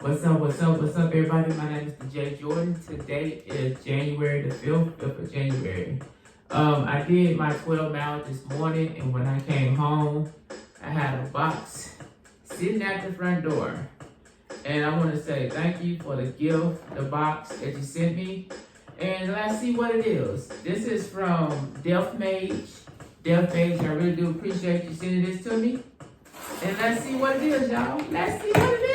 What's up, everybody? My name is TheJ Jordan. Today is January the 5th of January. I did my 12 miles this morning, and when I came home, I had a box sitting at the front door. And I want to say thank you for the gift, the box that you sent me. And let's see what it is. This is from ThejJordan. I really do appreciate you sending this to me. And let's see what it is, y'all. Let's see what it is.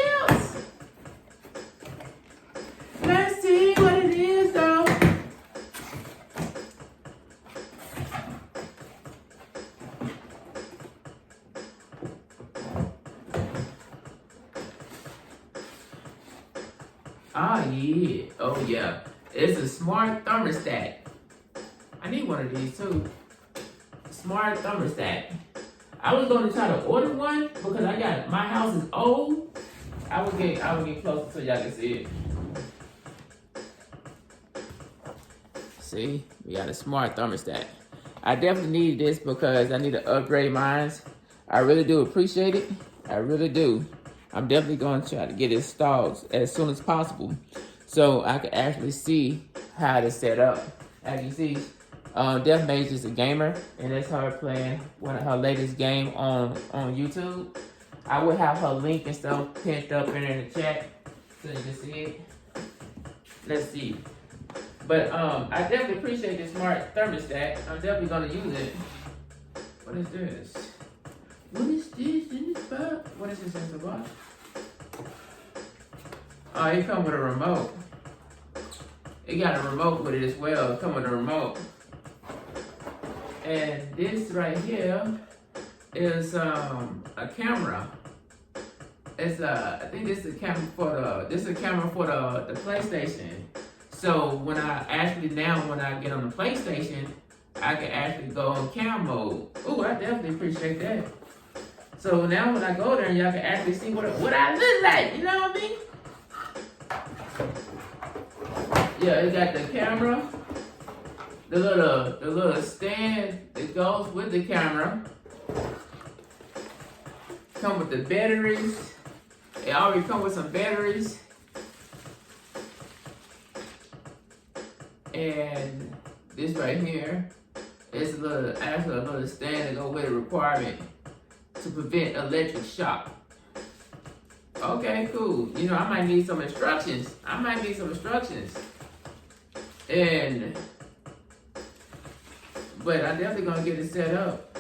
Let's see what it is, though. Ah, yeah. Oh, yeah. It's a smart thermostat. I need one of these, too. Smart thermostat. I was going to try to order one because my house is old. I will get closer so y'all can see it. See, we got a smart thermostat. I definitely need this because I need to upgrade mine. I really do appreciate it. I really do. I'm definitely going to try to get it installed as soon as possible so I can actually see how to set up. As you see, ThejMade is a gamer, and that's her playing one of her latest game on YouTube. I will have her link and stuff pinned up in the chat so you can see it. Let's see. But I definitely appreciate this smart thermostat. I'm definitely gonna use it. What is this? What is this in this box? What is this in the box? Oh, it comes with a remote. It got a remote with it as well. It comes with a remote. And this right here is a camera. It's I think this is a camera for the PlayStation. So when I get on the PlayStation, I can actually go on cam mode. Ooh, I definitely appreciate that. So now when I go there, y'all can actually see what I look like. You know what I mean? Yeah, it got the camera, the little stand that goes with the camera. Come with the batteries. It already come with some batteries. And this right here is a little stand to go with a requirement to prevent electric shock. Okay, cool. You know, I might need some instructions. But I'm definitely gonna get it set up.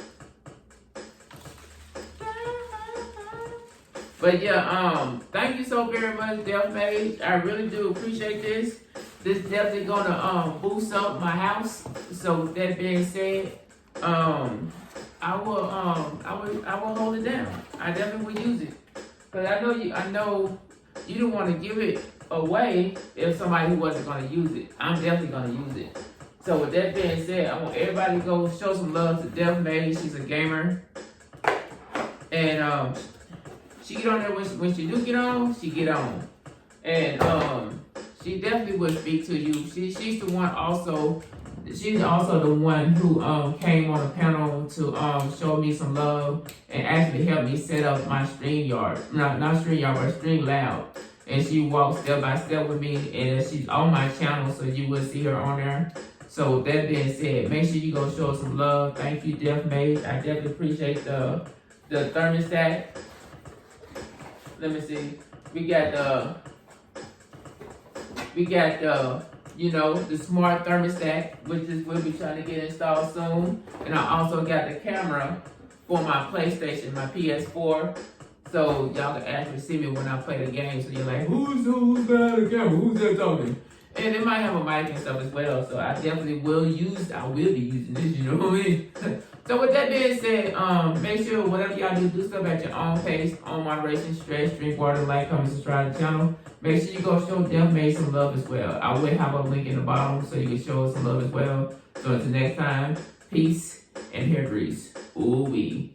But yeah, thank you so very much, ThejMade. I really do appreciate this. This is definitely gonna boost up my house. So with that being said, I will hold it down. I definitely will use it. Cause I know you don't want to give it away if somebody who wasn't gonna use it. I'm definitely gonna use it. So with that being said, I want everybody to go show some love to ThejMade. She's a gamer. And she get on there when she do get on, she get on. And she definitely will speak to you. She's the one also. She's also the one who came on a panel to show me some love and actually help me set up my StreamYard. Not StreamYard, but StreamLab. And she walked step by step with me, and she's on my channel, so you will see her on there. So with that being said, make sure you go show her some love. Thank you, ThejMade. I definitely appreciate the thermostat. Let me see. We got the smart thermostat, which is we'll be trying to get installed soon. And I also got the camera for my PlayStation, my PS4. So y'all can actually see me when I play the game. So you're like, who's got the camera? Who's that talking? And it might have a mic and stuff as well. So I definitely will be using this, you know what I mean? So with that being said, make sure whatever y'all do stuff at your own pace, own moderation, stress, drink water, like, comment, subscribe to the channel. Make sure you go show ThejMade some love as well. I will have a link in the bottom so you can show us some love as well. So until next time, peace and hair grease. Ooh-wee.